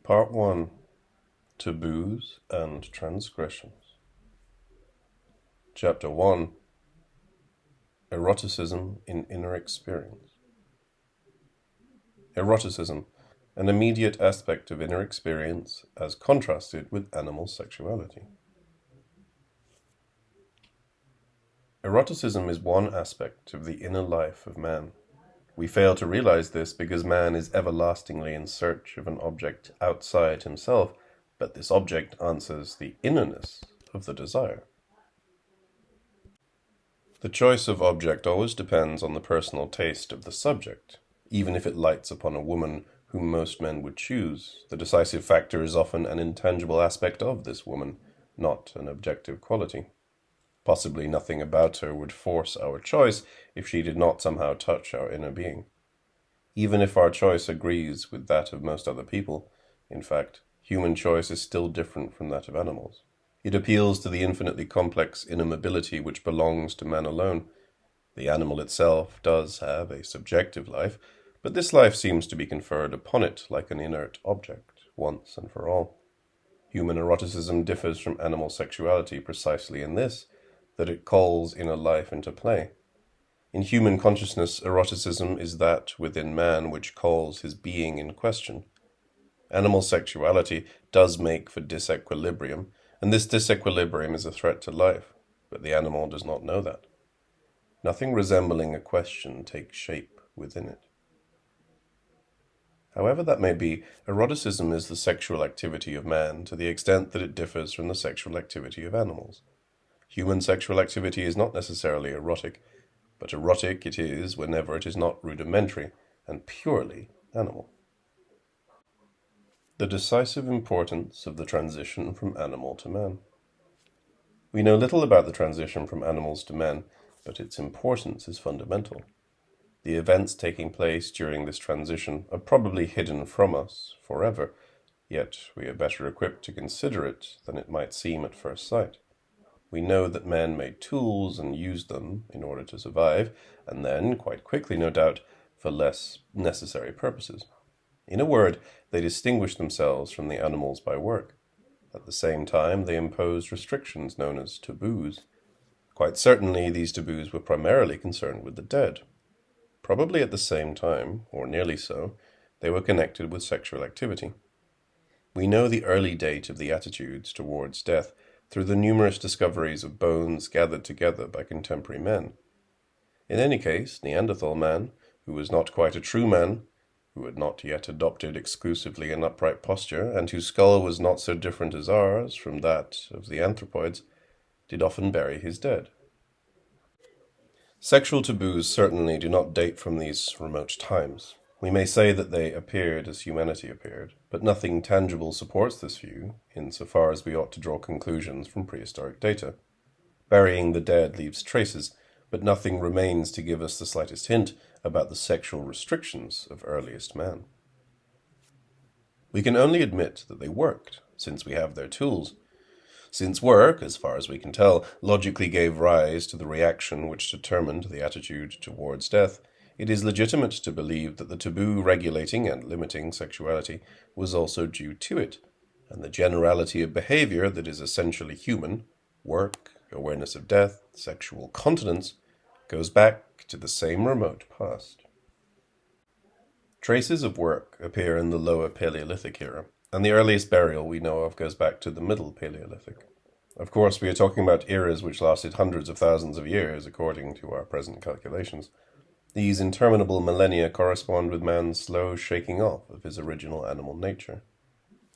Part 1. Taboos and Transgressions. Chapter 1. Eroticism in Inner Experience. Eroticism, an immediate aspect of inner experience as contrasted with animal sexuality. Eroticism is one aspect of the inner life of man. We fail to realize this because man is everlastingly in search of an object outside himself, but this object answers the innerness of the desire. The choice of object always depends on the personal taste of the subject. Even if it lights upon a woman whom most men would choose, the decisive factor is often an intangible aspect of this woman, not an objective quality. Possibly nothing about her would force our choice if she did not somehow touch our inner being. Even if our choice agrees with that of most other people, in fact, human choice is still different from that of animals. It appeals to the infinitely complex inner mobility which belongs to man alone. The animal itself does have a subjective life, but this life seems to be conferred upon it like an inert object, once and for all. Human eroticism differs from animal sexuality precisely in this, that it calls inner life into play. In human consciousness, eroticism is that within man which calls his being in question. Animal sexuality does make for disequilibrium, and this disequilibrium is a threat to life, but the animal does not know that. Nothing resembling a question takes shape within it. However that may be, eroticism is the sexual activity of man to the extent that it differs from the sexual activity of animals. Human sexual activity is not necessarily erotic, but erotic it is whenever it is not rudimentary and purely animal. The decisive importance of the transition from animal to man. We know little about the transition from animals to men, but its importance is fundamental. The events taking place during this transition are probably hidden from us forever, yet we are better equipped to consider it than it might seem at first sight. We know that men made tools and used them in order to survive, and then, quite quickly no doubt, for less necessary purposes. In a word, they distinguished themselves from the animals by work. At the same time, they imposed restrictions known as taboos. Quite certainly, these taboos were primarily concerned with the dead. Probably at the same time, or nearly so, they were connected with sexual activity. We know the early date of the attitudes towards death through the numerous discoveries of bones gathered together by contemporary men. In any case, Neanderthal man, who was not quite a true man, who had not yet adopted exclusively an upright posture, and whose skull was not so different as ours from that of the anthropoids, did often bury his dead. Sexual taboos certainly do not date from these remote times. We may say that they appeared as humanity appeared, but nothing tangible supports this view, insofar as we ought to draw conclusions from prehistoric data. Burying the dead leaves traces, but nothing remains to give us the slightest hint about the sexual restrictions of earliest man. We can only admit that they worked, since we have their tools. Since work, as far as we can tell, logically gave rise to the reaction which determined the attitude towards death, it is legitimate to believe that the taboo regulating and limiting sexuality was also due to it, and the generality of behavior that is essentially human, work, awareness of death, sexual continence, goes back to the same remote past. Traces of work appear in the Lower Paleolithic era, and the earliest burial we know of goes back to the Middle Paleolithic. Of course, we are talking about eras which lasted hundreds of thousands of years according to our present calculations. These interminable millennia correspond with man's slow shaking off of his original animal nature.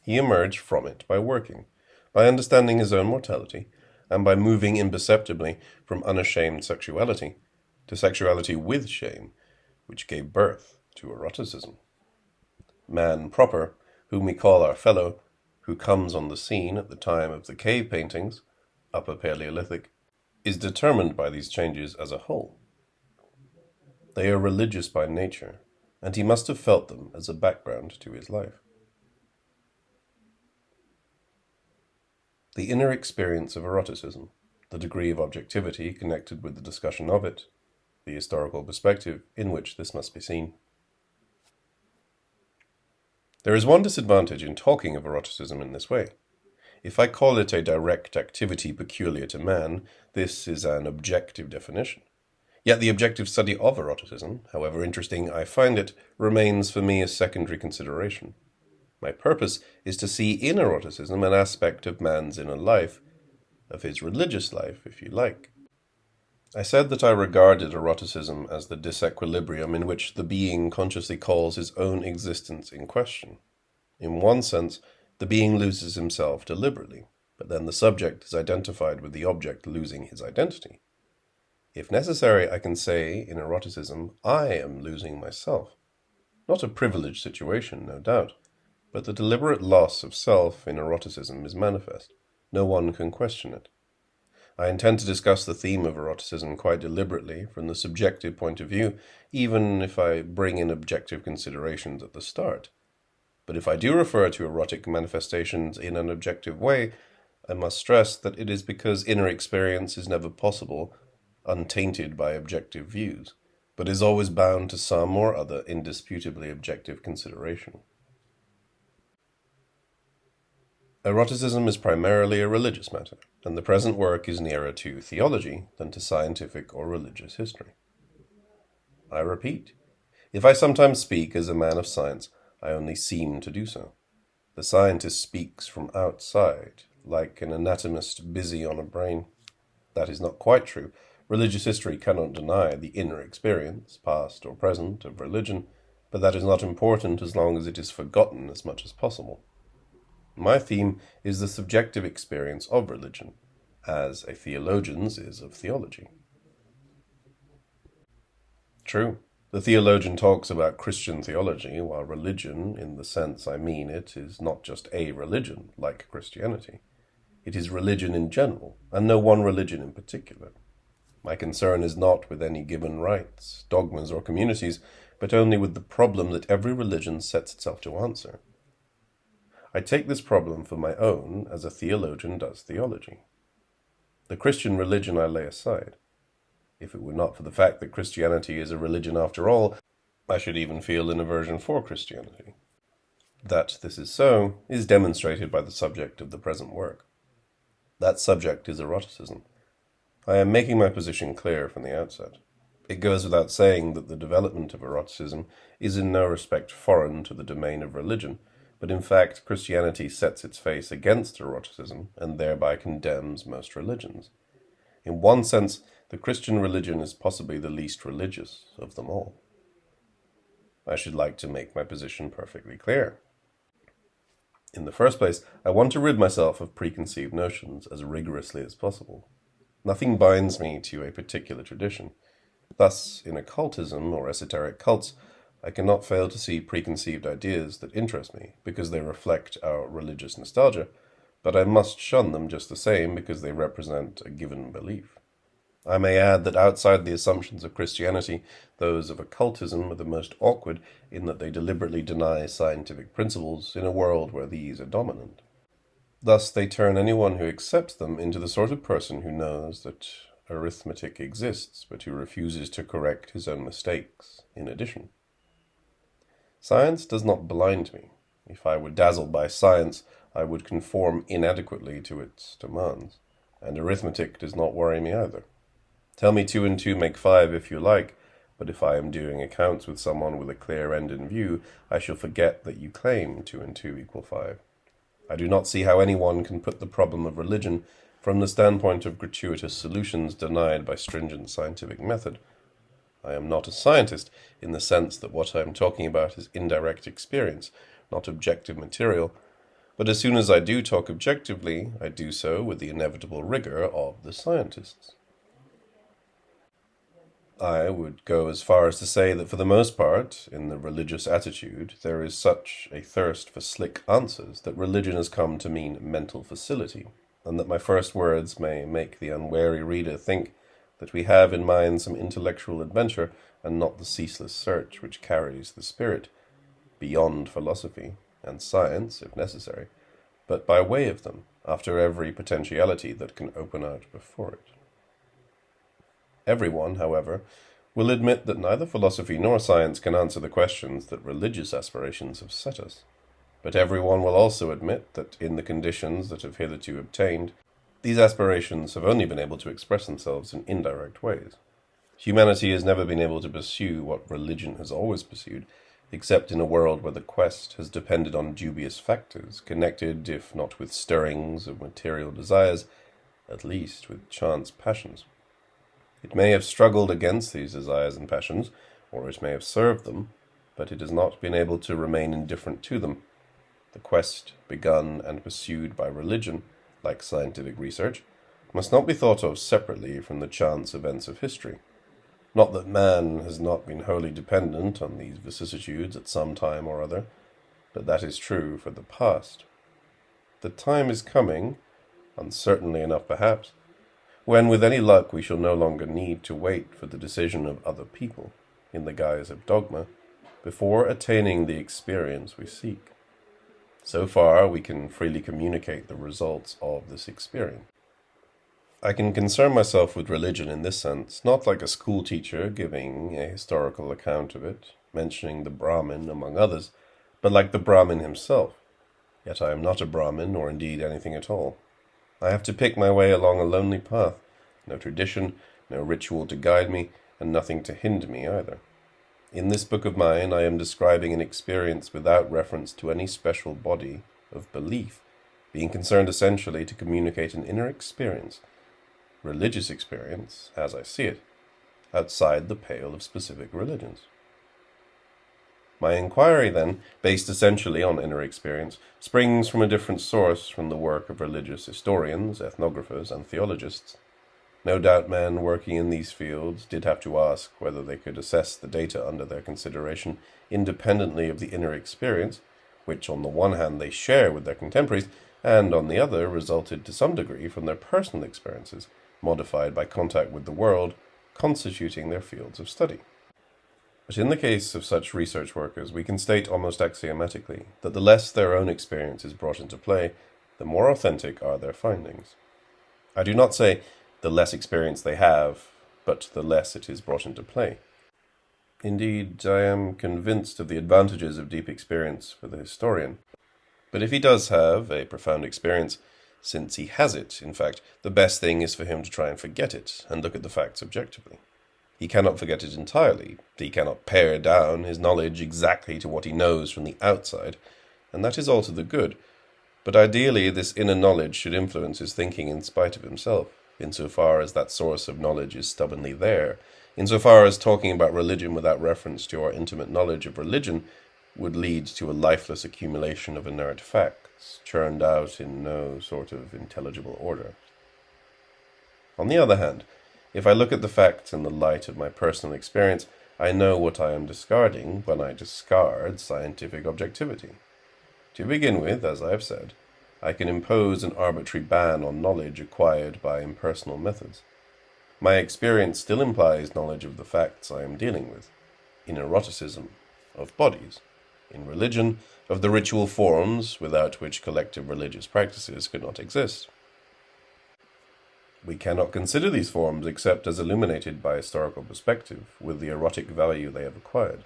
He emerged from it by working, by understanding his own mortality, and by moving imperceptibly from unashamed sexuality to sexuality with shame, which gave birth to eroticism. Man proper, whom we call our fellow, who comes on the scene at the time of the cave paintings, Upper Paleolithic, is determined by these changes as a whole. They are religious by nature, and he must have felt them as a background to his life. The inner experience of eroticism, the degree of objectivity connected with the discussion of it, the historical perspective in which this must be seen. There is one disadvantage in talking of eroticism in this way. If I call it a direct activity peculiar to man, this is an objective definition. Yet the objective study of eroticism, however interesting I find it, remains for me a secondary consideration. My purpose is to see in eroticism an aspect of man's inner life, of his religious life, if you like. I said that I regarded eroticism as the disequilibrium in which the being consciously calls his own existence in question. In one sense, the being loses himself deliberately, but then the subject is identified with the object losing his identity. If necessary, I can say, in eroticism, I am losing myself. Not a privileged situation, no doubt, but the deliberate loss of self in eroticism is manifest. No one can question it. I intend to discuss the theme of eroticism quite deliberately from the subjective point of view, even if I bring in objective considerations at the start. But if I do refer to erotic manifestations in an objective way, I must stress that it is because inner experience is never possible, untainted by objective views, but is always bound to some or other indisputably objective consideration. Eroticism is primarily a religious matter, and the present work is nearer to theology than to scientific or religious history. I repeat, if I sometimes speak as a man of science, I only seem to do so. The scientist speaks from outside, like an anatomist busy on a brain. That is not quite true. Religious history cannot deny the inner experience, past or present, of religion, but that is not important as long as it is forgotten as much as possible. My theme is the subjective experience of religion, as a theologian's is of theology. True, the theologian talks about Christian theology, while religion, in the sense I mean it, is not just a religion, like Christianity. It is religion in general, and no one religion in particular. My concern is not with any given rites, dogmas, or communities, but only with the problem that every religion sets itself to answer. I take this problem for my own as a theologian does theology. The Christian religion I lay aside. If it were not for the fact that Christianity is a religion after all, I should even feel an aversion for Christianity. That this is so is demonstrated by the subject of the present work. That subject is eroticism. I am making my position clear from the outset. It goes without saying that the development of eroticism is in no respect foreign to the domain of religion, but in fact Christianity sets its face against eroticism and thereby condemns most religions. In one sense, the Christian religion is possibly the least religious of them all. I should like to make my position perfectly clear. In the first place, I want to rid myself of preconceived notions as rigorously as possible. Nothing binds me to a particular tradition. Thus, in occultism or esoteric cults, I cannot fail to see preconceived ideas that interest me because they reflect our religious nostalgia, but I must shun them just the same because they represent a given belief. I may add that outside the assumptions of Christianity, those of occultism are the most awkward in that they deliberately deny scientific principles in a world where these are dominant. Thus they turn anyone who accepts them into the sort of person who knows that arithmetic exists, but who refuses to correct his own mistakes in addition. Science does not blind me. If I were dazzled by science, I would conform inadequately to its demands, and arithmetic does not worry me either. Tell me 2 and 2 make 5 if you like, but if I am doing accounts with someone with a clear end in view, I shall forget that you claim 2 and 2 equal 5. I do not see how anyone can put the problem of religion from the standpoint of gratuitous solutions denied by stringent scientific method. I am not a scientist in the sense that what I am talking about is indirect experience, not objective material, but as soon as I do talk objectively, I do so with the inevitable rigor of the scientists. I would go as far as to say that for the most part, in the religious attitude, there is such a thirst for slick answers that religion has come to mean mental facility, and that my first words may make the unwary reader think that we have in mind some intellectual adventure and not the ceaseless search which carries the spirit beyond philosophy and science, if necessary, but by way of them, after every potentiality that can open out before it. Everyone, however, will admit that neither philosophy nor science can answer the questions that religious aspirations have set us. But everyone will also admit that in the conditions that have hitherto obtained, these aspirations have only been able to express themselves in indirect ways. Humanity has never been able to pursue what religion has always pursued, except in a world where the quest has depended on dubious factors, connected, if not with stirrings of material desires, at least with chance passions. It may have struggled against these desires and passions, or it may have served them, but it has not been able to remain indifferent to them. The quest begun and pursued by religion, like scientific research, must not be thought of separately from the chance events of history. Not that man has not been wholly dependent on these vicissitudes at some time or other, but that is true for the past. The time is coming, uncertainly enough perhaps, when with any luck we shall no longer need to wait for the decision of other people, in the guise of dogma, before attaining the experience we seek. So far, we can freely communicate the results of this experience. I can concern myself with religion in this sense, not like a school teacher giving a historical account of it, mentioning the Brahmin among others, but like the Brahmin himself. Yet I am not a Brahmin, or indeed anything at all. I have to pick my way along a lonely path, no tradition, no ritual to guide me, and nothing to hinder me either. In this book of mine, I am describing an experience without reference to any special body of belief, being concerned essentially to communicate an inner experience, religious experience, as I see it, outside the pale of specific religions. My inquiry, then, based essentially on inner experience, springs from a different source from the work of religious historians, ethnographers, and theologists. No doubt men working in these fields did have to ask whether they could assess the data under their consideration independently of the inner experience, which on the one hand they share with their contemporaries, and on the other resulted to some degree from their personal experiences, modified by contact with the world, constituting their fields of study. But in the case of such research workers, we can state almost axiomatically that the less their own experience is brought into play, the more authentic are their findings. I do not say the less experience they have, but the less it is brought into play. Indeed, I am convinced of the advantages of deep experience for the historian. But if he does have a profound experience, since he has it, in fact, the best thing is for him to try and forget it and look at the facts objectively. He cannot forget it entirely. He cannot pare down his knowledge exactly to what he knows from the outside, and that is all to the good. But ideally, this inner knowledge should influence his thinking in spite of himself, insofar as that source of knowledge is stubbornly there, insofar as talking about religion without reference to our intimate knowledge of religion would lead to a lifeless accumulation of inert facts, churned out in no sort of intelligible order. On the other hand, if I look at the facts in the light of my personal experience, I know what I am discarding when I discard scientific objectivity. To begin with, as I have said, I can impose an arbitrary ban on knowledge acquired by impersonal methods. My experience still implies knowledge of the facts I am dealing with. In eroticism, of bodies. In religion, of the ritual forms without which collective religious practices could not exist. We cannot consider these forms except as illuminated by historical perspective, with the erotic value they have acquired.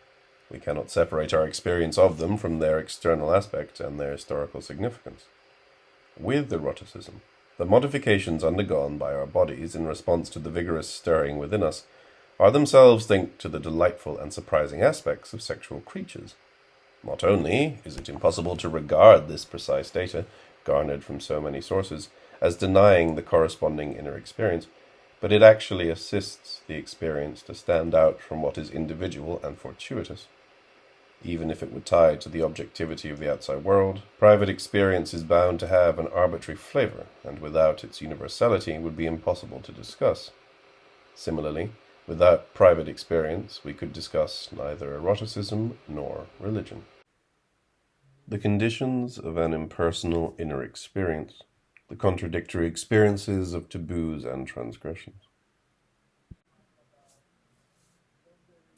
We cannot separate our experience of them from their external aspect and their historical significance. With eroticism, the modifications undergone by our bodies in response to the vigorous stirring within us are themselves linked to the delightful and surprising aspects of sexual creatures. Not only is it impossible to regard this precise data, garnered from so many sources, as denying the corresponding inner experience, but it actually assists the experience to stand out from what is individual and fortuitous. Even if it were tied to the objectivity of the outside world, private experience is bound to have an arbitrary flavor, and without its universality would be impossible to discuss. Similarly, without private experience, we could discuss neither eroticism nor religion. The conditions of an impersonal inner experience, the contradictory experiences of taboos and transgressions.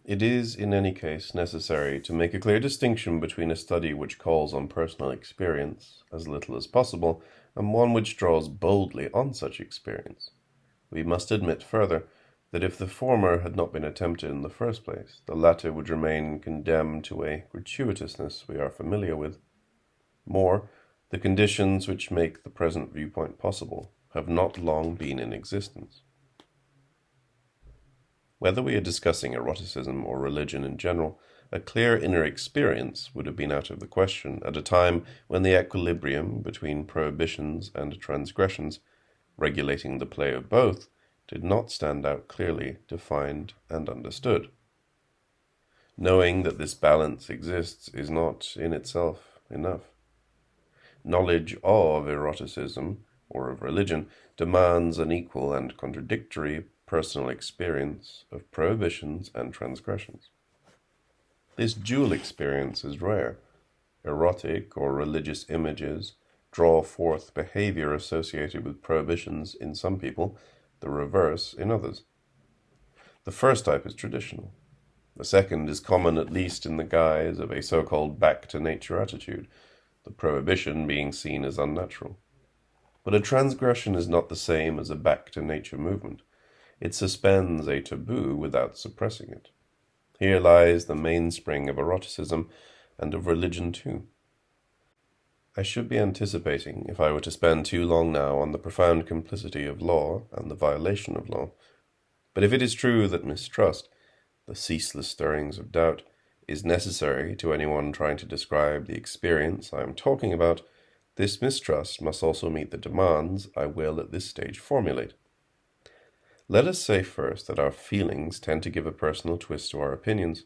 It is, in any case, necessary to make a clear distinction between a study which calls on personal experience as little as possible, and one which draws boldly on such experience. We must admit further that if the former had not been attempted in the first place, the latter would remain condemned to a gratuitousness we are familiar with. More, the conditions which make the present viewpoint possible have not long been in existence. Whether we are discussing eroticism or religion in general, a clear inner experience would have been out of the question at a time when the equilibrium between prohibitions and transgressions, regulating the play of both, did not stand out clearly defined and understood. Knowing that this balance exists is not in itself enough. Knowledge of eroticism, or of religion, demands an equal and contradictory personal experience of prohibitions and transgressions. This dual experience is rare. Erotic or religious images draw forth behavior associated with prohibitions in some people, the reverse in others. The first type is traditional. The second is common at least in the guise of a so-called back-to-nature attitude, the prohibition being seen as unnatural. But a transgression is not the same as a back-to-nature movement. It suspends a taboo without suppressing it. Here lies the mainspring of eroticism and of religion too. I should be anticipating if I were to spend too long now on the profound complicity of law and the violation of law. But if it is true that mistrust, the ceaseless stirrings of doubt, is necessary to anyone trying to describe the experience I am talking about, this mistrust must also meet the demands I will at this stage formulate. Let us say first that our feelings tend to give a personal twist to our opinions.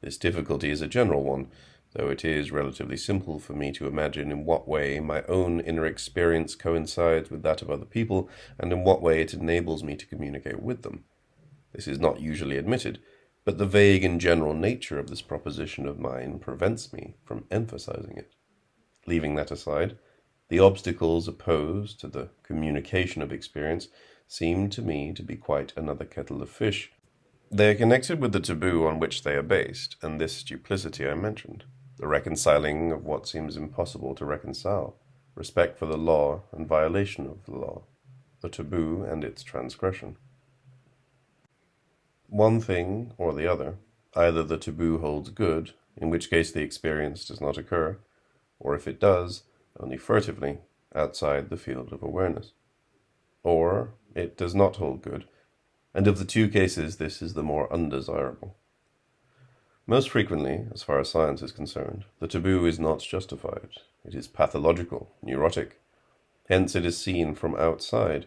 This difficulty is a general one, though it is relatively simple for me to imagine in what way my own inner experience coincides with that of other people, and in what way it enables me to communicate with them. This is not usually admitted, but the vague and general nature of this proposition of mine prevents me from emphasizing it. Leaving that aside, the obstacles opposed to the communication of experience seem to me to be quite another kettle of fish. They are connected with the taboo on which they are based, and this duplicity I mentioned, the reconciling of what seems impossible to reconcile, respect for the law and violation of the law, the taboo and its transgression. One thing or the other, either the taboo holds good, in which case the experience does not occur, or if it does, only furtively, outside the field of awareness. Or it does not hold good, and of the two cases this is the more undesirable. Most frequently, as far as science is concerned, the taboo is not justified. It is pathological, neurotic. Hence it is seen from outside.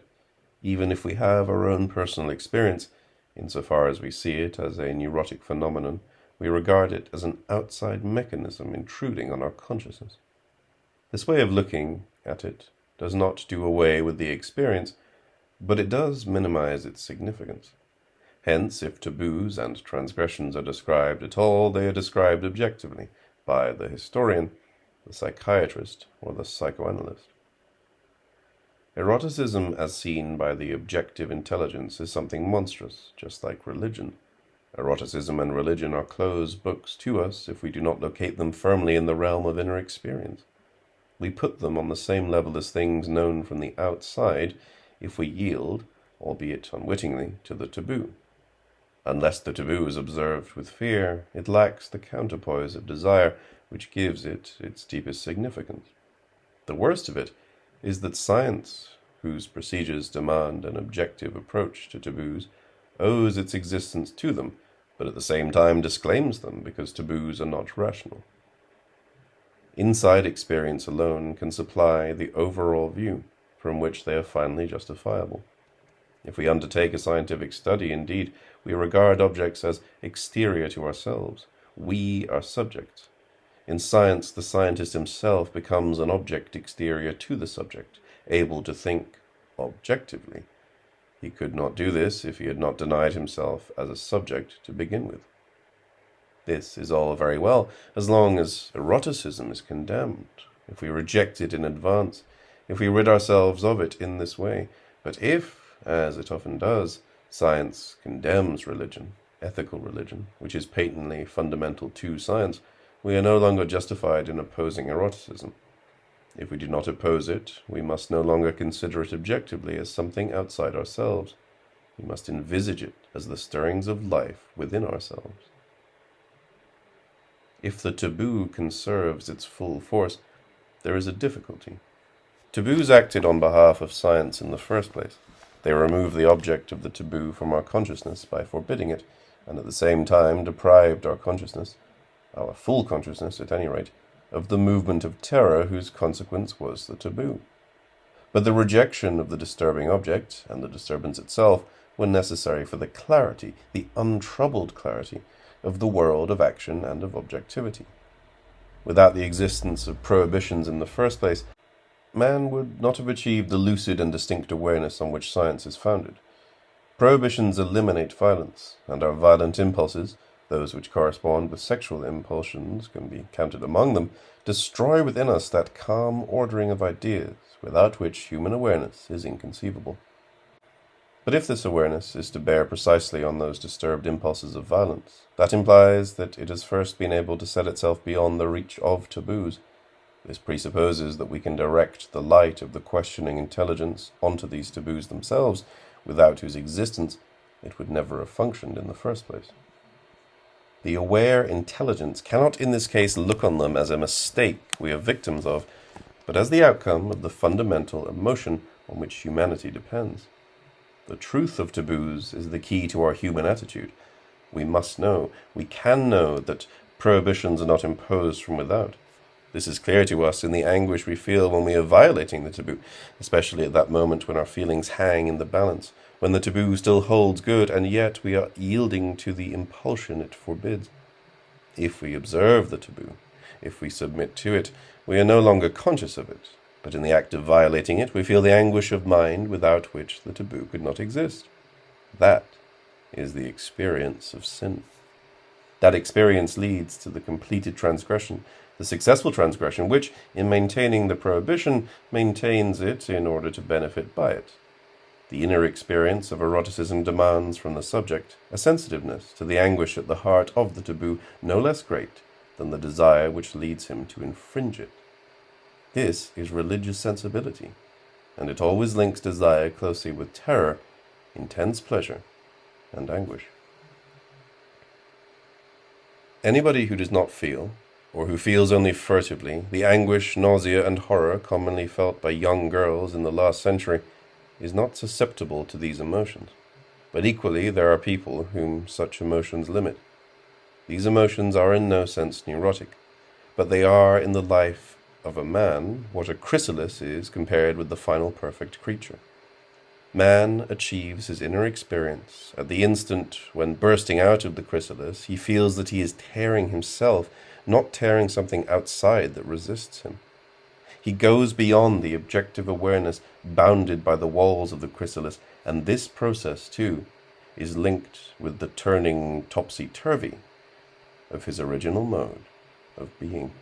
Even if we have our own personal experience, insofar as we see it as a neurotic phenomenon, we regard it as an outside mechanism intruding on our consciousness. This way of looking at it does not do away with the experience, but it does minimize its significance. Hence, if taboos and transgressions are described at all, they are described objectively by the historian, the psychiatrist, or the psychoanalyst. Eroticism as seen by the objective intelligence is something monstrous, just like religion. Eroticism and religion are closed books to us if we do not locate them firmly in the realm of inner experience. We put them on the same level as things known from the outside if we yield, albeit unwittingly, to the taboo. Unless the taboo is observed with fear, it lacks the counterpoise of desire which gives it its deepest significance. The worst of it is that science, whose procedures demand an objective approach to taboos, owes its existence to them, but at the same time disclaims them because taboos are not rational. Inside experience alone can supply the overall view from which they are finally justifiable. If we undertake a scientific study, indeed, we regard objects as exterior to ourselves. We are subjects. In science, the scientist himself becomes an object exterior to the subject, able to think objectively. He could not do this if he had not denied himself as a subject to begin with. This is all very well as long as eroticism is condemned, if we reject it in advance, if we rid ourselves of it in this way. But if, as it often does, science condemns religion, ethical religion, which is patently fundamental to science, we are no longer justified in opposing eroticism. If we do not oppose it, we must no longer consider it objectively as something outside ourselves. We must envisage it as the stirrings of life within ourselves. If the taboo conserves its full force, there is a difficulty. Taboos acted on behalf of science in the first place. They remove the object of the taboo from our consciousness by forbidding it, and at the same time deprived our consciousness, our full consciousness at any rate, of the movement of terror whose consequence was the taboo. But the rejection of the disturbing object, and the disturbance itself, were necessary for the clarity, the untroubled clarity, of the world of action and of objectivity. Without the existence of prohibitions in the first place, man would not have achieved the lucid and distinct awareness on which science is founded. Prohibitions eliminate violence, and our violent impulses, those which correspond with sexual impulsions can be counted among them, destroy within us that calm ordering of ideas, without which human awareness is inconceivable. But if this awareness is to bear precisely on those disturbed impulses of violence, that implies that it has first been able to set itself beyond the reach of taboos. This presupposes that we can direct the light of the questioning intelligence onto these taboos themselves, without whose existence it would never have functioned in the first place. The aware intelligence cannot in this case look on them as a mistake we are victims of, but as the outcome of the fundamental emotion on which humanity depends. The truth of taboos is the key to our human attitude. We must know, we can know that prohibitions are not imposed from without. This is clear to us in the anguish we feel when we are violating the taboo, especially at that moment when our feelings hang in the balance, when the taboo still holds good, and yet we are yielding to the impulsion it forbids. If we observe the taboo, if we submit to it, we are no longer conscious of it, but in the act of violating it, we feel the anguish of mind without which the taboo could not exist. That is the experience of sin. That experience leads to the completed transgression, the successful transgression, which, in maintaining the prohibition, maintains it in order to benefit by it. The inner experience of eroticism demands from the subject a sensitiveness to the anguish at the heart of the taboo no less great than the desire which leads him to infringe it. This is religious sensibility, and it always links desire closely with terror, intense pleasure, and anguish. Anybody who does not feel, or who feels only furtively, the anguish, nausea, and horror commonly felt by young girls in the last century, is not susceptible to these emotions. But equally, there are people whom such emotions limit. These emotions are in no sense neurotic, but they are in the life of a man what a chrysalis is compared with the final perfect creature. Man achieves his inner experience at the instant when, bursting out of the chrysalis, he feels that he is tearing himself, not tearing something outside that resists him. He goes beyond the objective awareness bounded by the walls of the chrysalis, and this process, too, is linked with the turning topsy-turvy of his original mode of being.